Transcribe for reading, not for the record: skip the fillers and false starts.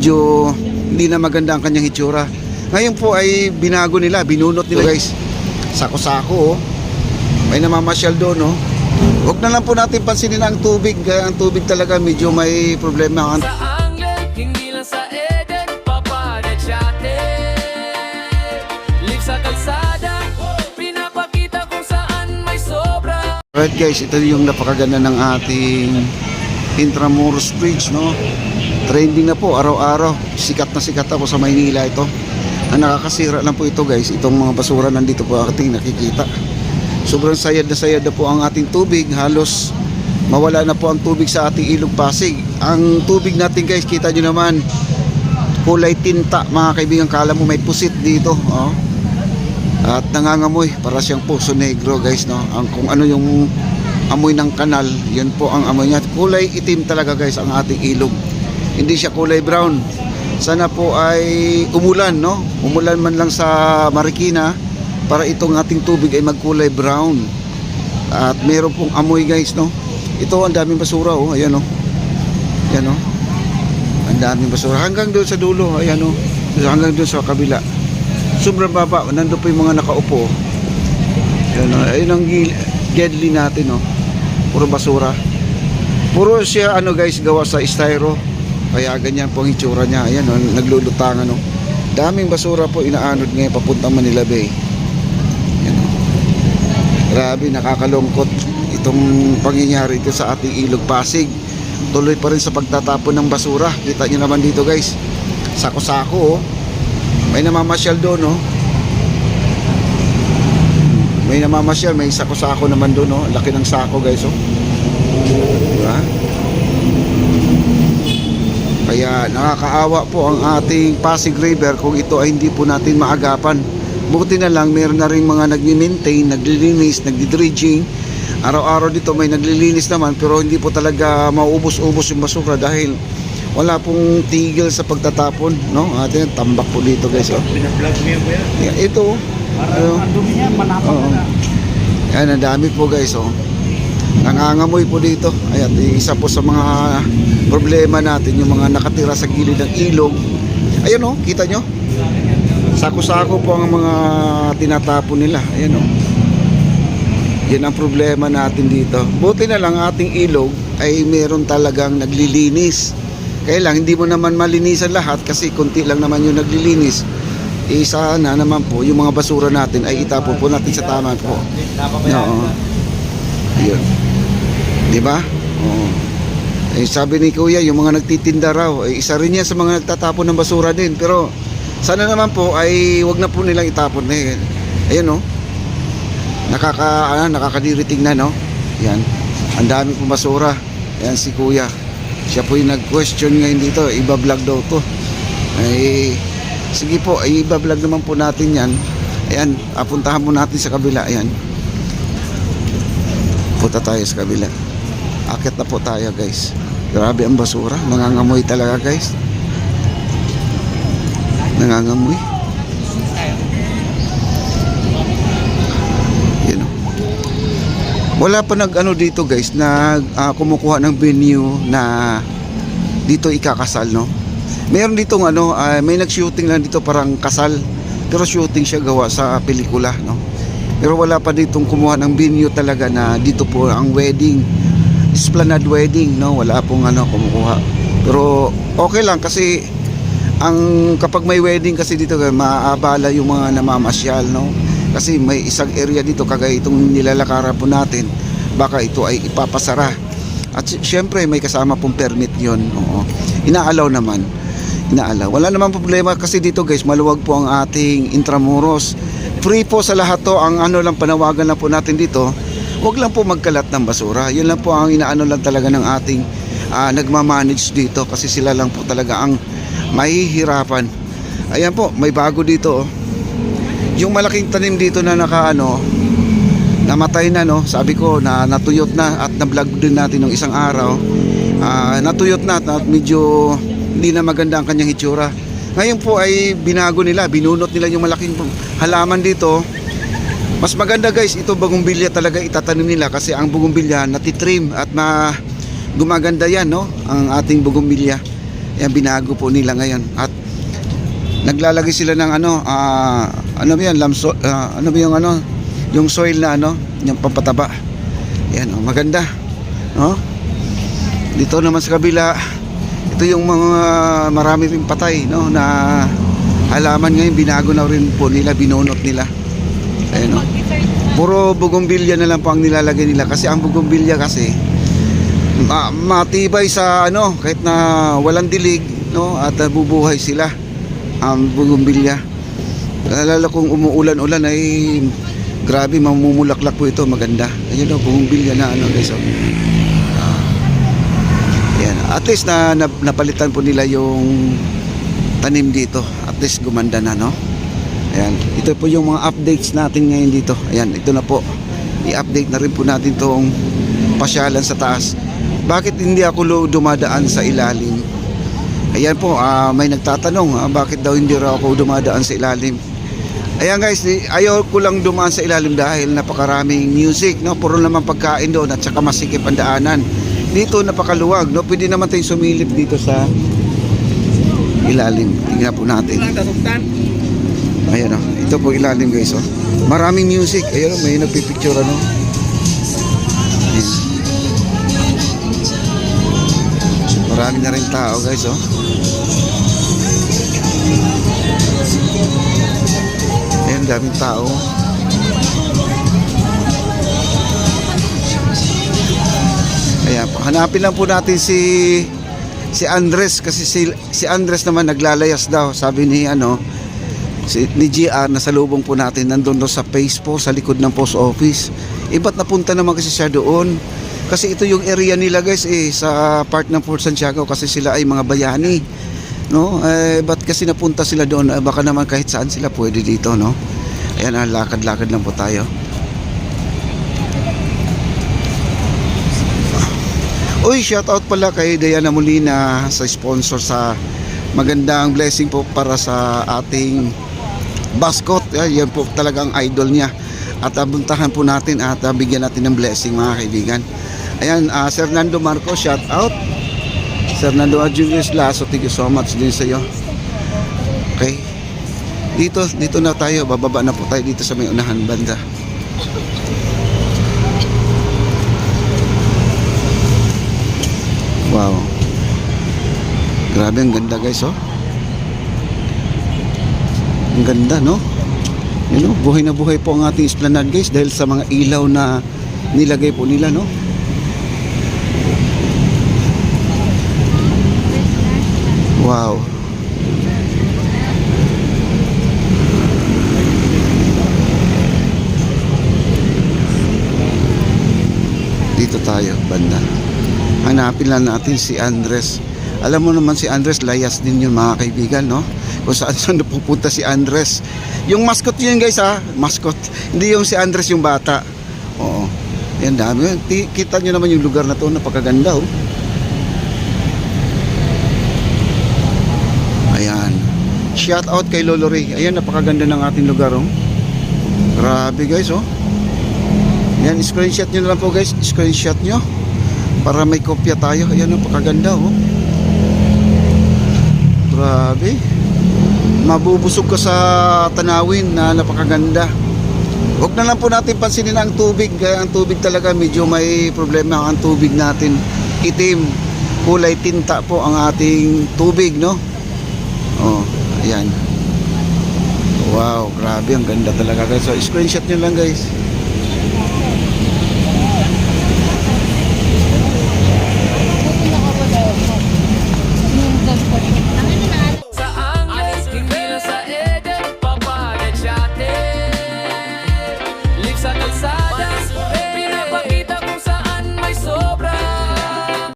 medyo hindi na maganda ang kanyang hitsura. Ngayon po ay binago nila, binunot nila guys. Sako-sako oh. May namamasyal doon oh. Huwag na lang po natin pansinin ang tubig. Ang tubig talaga medyo may problema. Sa anglen, hindi lang sa Eden, papanet siya live sa kalsada, pinapakita kung saan may sobra. Alright guys, ito yung napakaganda ng ating Intramuros Bridge, no? Trending na po araw-araw. Sikat na sikat ako sa Maynila ito. Ang nakakasira lang po ito guys, itong mga basura nandito po ating nakikita. Sobrang sayad na po ang ating tubig. Halos mawala na po ang tubig sa ating Ilog Pasig. Ang tubig natin guys, kita nyo naman, kulay tinta mga kaibigan. Kala mo may pusit dito oh. At nangangamoy, para siyang Poso Negro guys, no? Kung ano yung amoy ng kanal, yun po ang amoy niya. Kulay itim talaga guys ang ating ilog. Hindi siya kulay brown. Sana po ay umulan, no? Umulan man lang sa Marikina para itong ating tubig ay magkulay brown. At meron pong amoy guys, no? Ito ang daming basura oh, ayan oh. Ayan oh. Ang daming basura hanggang doon sa dulo, ayan oh. Hanggang doon sa kabila. Sobrang baba, nandun po yung mga nakaupo. Ayan oh. Ayun ang gedli natin oh. Puro basura. Puro siya ano guys, gawa sa styro. Kaya ganyan po ang itsura niya. Ayan o, naglulutangan o. Daming basura po inaanod ngayon papuntang Manila Bay. Ayan o. Grabe, nakakalungkot itong pangyayari ito sa ating Ilog Pasig. Tuloy pa rin sa pagtatapon ng basura. Kita nyo naman dito guys. Sako-sako o. May namamasyal doon o. May namamasyal, may sako-sako naman doon o. Laki ng sako guys o. Diba? Kaya nakakaawa po ang ating Pasig River kung ito ay hindi po natin maagapan. Buti na lang meron na rin mga nagmi-maintain, naglilinis, nagdi-dredging. Araw-araw dito may naglilinis naman pero hindi po talaga mauubos-ubos yung basura dahil wala pong tigil sa pagtatapon, no? Atin tambak po dito guys. Oh. Binablog mo yan. Yeah, ito. Para ang dumi niya, manapang na. Yan, ang dami po guys. Oh. Nangangamoy po dito. Ayan, isa po sa mga problema natin yung mga nakatira sa gilid ng ilog. Ayan oh, kita nyo? Sako-sako po ang mga tinatapon nila. Ayan oh. Yan ang problema natin dito. Buti na lang ating ilog ay meron talagang naglilinis. Kaya lang hindi mo naman malinisan lahat kasi konti lang naman yung naglilinis. Sana naman po yung mga basura natin ay itapon po natin sa tama po. Oo. Ayun. Di ba? Oo. Eh, sabi ni Kuya, yung mga nagtitinda raw, eh, isa rin yan sa mga nagtatapon ng basura din. Pero sana naman po ay wag na po nilang itapon. Eh. Ayun oh. Nakakadiri tingnan no. Yan. Ang dami pong basura. Yan si Kuya. Siya po yung nag-question ngayon dito. Iba-vlog daw to. Ay, sige po, ay iba-vlog naman po natin yan. Ayan, apuntahan po natin sa kabila. Ayan. Punta tayo sa kabila. Akit na po tayo guys. Grabe ang basura. Nangangamoy talaga guys. Nangangamoy. Yan o. Wala pa nag-ano dito guys na kumukuha ng venue na dito ikakasal no. Meron ditong ano, may nag-shooting lang dito parang kasal. Pero shooting siya gawa sa pelikula no. Pero wala pa ditong kumuha ng venue talaga na dito po ang wedding, Esplanade wedding, no? Wala pong ano kumukuha. Pero okay lang kasi ang kapag may wedding kasi dito maaabala yung mga namamasyal, no? Kasi may isang area dito kagaya itong nilalakaran po natin, baka ito ay ipapasara. At syempre may kasama pong permit yon. Oo. Inaalaw naman. Inaalaw. Wala naman problema kasi dito guys, maluwag po ang ating Intramuros. Free po sa lahat to. Ang ano lang panawagan lang po natin dito, wag lang po magkalat ng basura. Yun lang po ang inaano lang talaga ng ating nagmamanage dito kasi sila lang po talaga ang mahihirapan. Ayan po, may bago dito oh. Yung malaking tanim dito na nakaano, namatay na no. Sabi ko na natuyot na at na-vlog din natin ng isang araw. Natuyot na at medyo hindi na maganda ang kanyang hitsura. Ngayon po ay binago nila, binunot nila yung malaking halaman dito. Mas maganda guys, ito bugumbilya talaga itatanim nila kasi ang bugumbilya natitrim at gumaganda yan no, ang ating bugumbilya. Yan, binago po nila ngayon. At naglalagay sila ng ano ba yan, ano ba yung yung soil na yung pampataba. Yan, maganda, no? Dito naman sa kabila, ito yung mga marami ring patay, no, na halaman ngayon, binago na rin po nila, binunot nila. Ayun, no? Puro bugombilya na lang po ang nilalagay nila, kasi ang bugombilya kasi matibay sa kahit na walang dilig, no, at bubuhay sila ang bugombilya. Lalo kung umuulan-ulan ay grabe, mamumulaklak po ito, maganda. Ayun, bugombilya na guys. Yan, at least napalitan po nila yung tanim dito. At least gumanda na, no? Ayan, ito po yung mga updates natin ngayon dito. Ayan, ito na po. I-update na rin po natin tong pasyalan sa taas. Bakit hindi ako dumadaan sa ilalim? Ayan po, may nagtatanong, bakit daw hindi raw ako dumadaan sa ilalim? Ayan guys, ayaw ko lang dumaan sa ilalim dahil napakaraming music, no? Puro naman pagkain doon at saka masikip ang daanan. Dito napakaluwag, no? Pwede naman tayong sumilip dito sa ilalim. Tingnan po natin. Ayan, ito po ilalim guys, oh. Maraming music. Ayan, may nagpipicture, ano. Ayan. Marami na rin tao guys, oh. Ayan, daming tao. Ayan, hanapin lang po natin si Andres, kasi si Andres naman naglalayas daw, sabi ni ni GR. Nasa lubong po natin, nandun daw sa Pace po, sa likod ng post office. Ba't napunta naman kasi siya doon? Kasi ito yung area nila guys, sa part ng Port Santiago, kasi sila ay mga bayani, no? Ba't kasi napunta sila doon? Baka naman kahit saan sila pwede dito, no? Ayan, lakad-lakad lang po tayo. Uy, shout out pala kay Diana Molina sa sponsor sa magandang blessing po para sa ating mascot. Yan po talagang idol niya. At buntahan po natin at bigyan natin ng blessing, mga kaibigan. Ayan, Sir Nando Marco, shout out. Sir Nando Julius Lasso, thank you so much din sa iyo. Okay. Dito na tayo, bababa na po tayo dito sa may unahan banda. Wow. Grabe, ang ganda guys, oh. Ang ganda, no? Buhay na buhay po ang ating esplanade guys dahil sa mga ilaw na nilagay po nila, no? Wow. Dito tayo, banda. Hanapin lang natin si Andres. Alam mo naman si Andres, layas din yun, mga kaibigan, no? Kung saan napupunta si Andres. Yung mascot yun guys, mascot. Hindi yung si Andres yung bata. Oo. Yan, dami. Kita nyo naman yung lugar na to, napakaganda, oh. Ayan. Shout out kay Lolo Ray. Ayan, napakaganda ng ating lugar, oh. Grabe guys, oh. Yan, screenshot nyo na lang po guys. Screenshot nyo para may kopya tayo. Ayan, napakaganda, oh. Grabe. Mabubusog ka sa tanawin na napakaganda. Huwag na lang po natin pansinin ang tubig. Kaya ang tubig talaga medyo may problema. Ang tubig natin itim, kulay tinta po ang ating tubig, no? Oh, ayan. Wow, grabe, ang ganda talaga guys. So, screenshot nyo lang guys.